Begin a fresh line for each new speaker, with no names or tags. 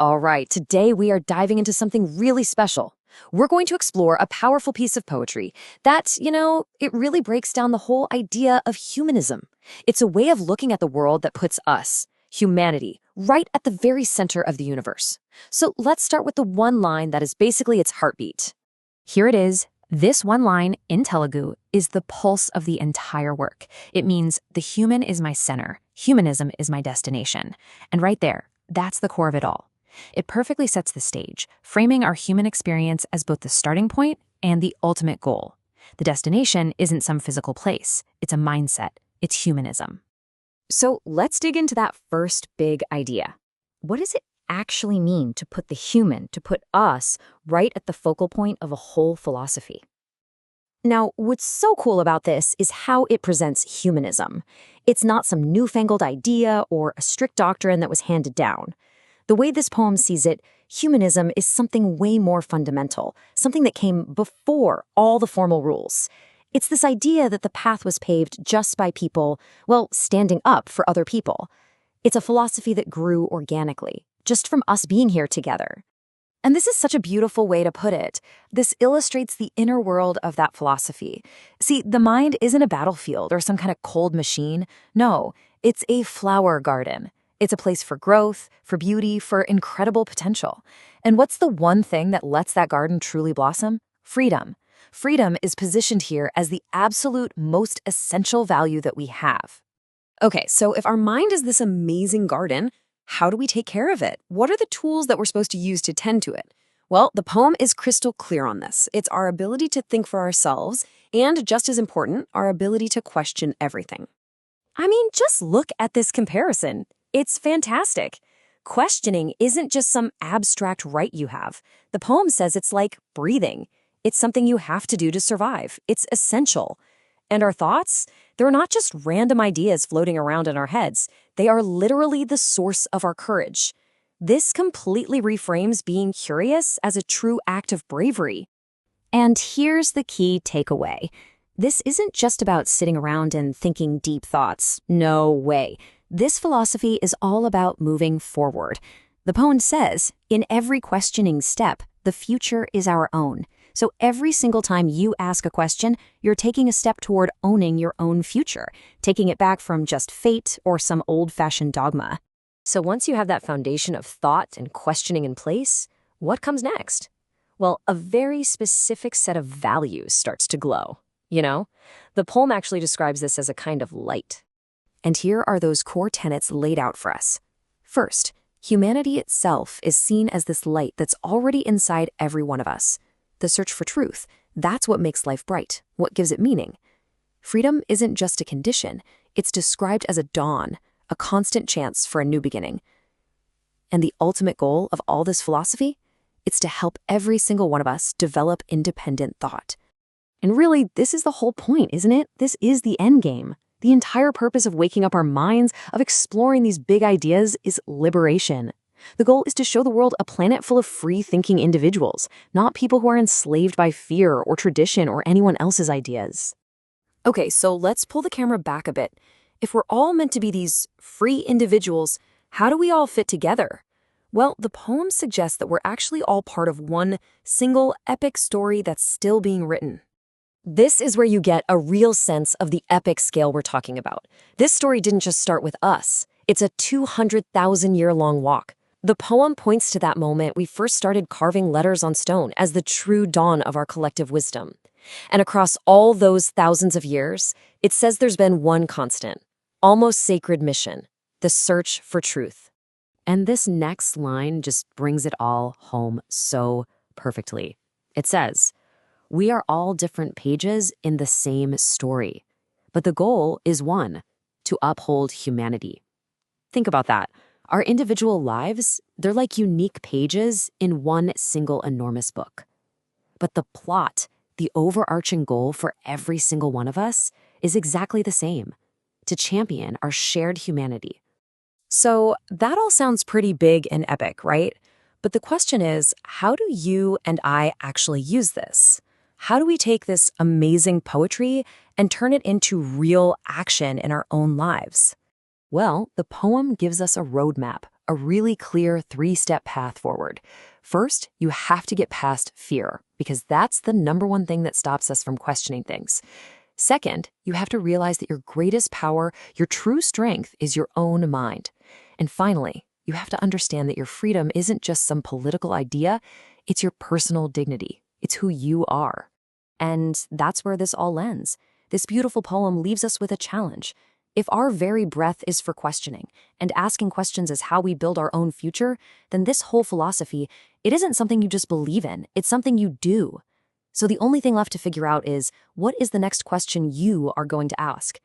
All right, today we are diving into something really special. We're going to explore a powerful piece of poetry that, it really breaks down the whole idea of humanism. It's a way of looking at the world that puts us, humanity, right at the very center of the universe. So let's start with the one line that is basically its heartbeat. Here it is. This one line in Telugu is the pulse of the entire work. It means the human is my center, humanism is my destination. And right there, that's the core of it all. It perfectly sets the stage, framing our human experience as both the starting point and the ultimate goal. The destination isn't some physical place, it's a mindset, it's humanism. So let's dig into that first big idea. What does it actually mean to put the human, to put us, right at the focal point of a whole philosophy? Now, what's so cool about this is how it presents humanism. It's not some newfangled idea or a strict doctrine that was handed down. The way this poem sees it, humanism is something way more fundamental, something that came before all the formal rules. It's this idea that the path was paved just by people, standing up for other people. It's a philosophy that grew organically, just from us being here together. And this is such a beautiful way to put it. This illustrates the inner world of that philosophy. See, the mind isn't a battlefield or some kind of cold machine. No, it's a flower garden. It's a place for growth, for beauty, for incredible potential. And what's the one thing that lets that garden truly blossom? Freedom. Freedom is positioned here as the absolute most essential value that we have. Okay, so if our mind is this amazing garden, how do we take care of it? What are the tools that we're supposed to use to tend to it? Well, the poem is crystal clear on this. It's our ability to think for ourselves, and just as important, our ability to question everything. I mean, just look at this comparison. It's fantastic. Questioning isn't just some abstract right you have. The poem says it's like breathing. It's something you have to do to survive. It's essential. And our thoughts? They're not just random ideas floating around in our heads. They are literally the source of our courage. This completely reframes being curious as a true act of bravery. And here's the key takeaway. This isn't just about sitting around and thinking deep thoughts. No way. This philosophy is all about moving forward. The poem says, in every questioning step, the future is our own. So every single time you ask a question, you're taking a step toward owning your own future, taking it back from just fate or some old-fashioned dogma. So once you have that foundation of thought and questioning in place, what comes next? Well, a very specific set of values starts to glow. The poem actually describes this as a kind of light. And here are those core tenets laid out for us. First, humanity itself is seen as this light that's already inside every one of us. The search for truth, that's what makes life bright, what gives it meaning. Freedom isn't just a condition, it's described as a dawn, a constant chance for a new beginning. And the ultimate goal of all this philosophy? It's to help every single one of us develop independent thought. And really, this is the whole point, isn't it? This is the end game. The entire purpose of waking up our minds, of exploring these big ideas, is liberation. The goal is to show the world a planet full of free-thinking individuals, not people who are enslaved by fear or tradition or anyone else's ideas. Okay, so let's pull the camera back a bit. If we're all meant to be these free individuals, how do we all fit together? Well, the poem suggests that we're actually all part of one single epic story that's still being written. This is where you get a real sense of the epic scale we're talking about. This story didn't just start with us. It's a 200,000-year-long walk. The poem points to that moment we first started carving letters on stone as the true dawn of our collective wisdom. And across all those thousands of years, it says there's been one constant, almost sacred mission, the search for truth. And this next line just brings it all home so perfectly. It says, we are all different pages in the same story, but the goal is one, to uphold humanity. Think about that. Our individual lives, they're like unique pages in one single enormous book. But the plot, the overarching goal for every single one of us is exactly the same, to champion our shared humanity. So that all sounds pretty big and epic, right? But the question is, how do you and I actually use this? How do we take this amazing poetry and turn it into real action in our own lives? Well, the poem gives us a roadmap, a really clear 3-step path forward. First, you have to get past fear, because that's the number one thing that stops us from questioning things. Second, you have to realize that your greatest power, your true strength, is your own mind. And finally, you have to understand that your freedom isn't just some political idea, it's your personal dignity. It's who you are. And that's where this all ends. This beautiful poem leaves us with a challenge. If our very breath is for questioning, and asking questions is how we build our own future, then this whole philosophy, it isn't something you just believe in, it's something you do. So the only thing left to figure out is, what is the next question you are going to ask?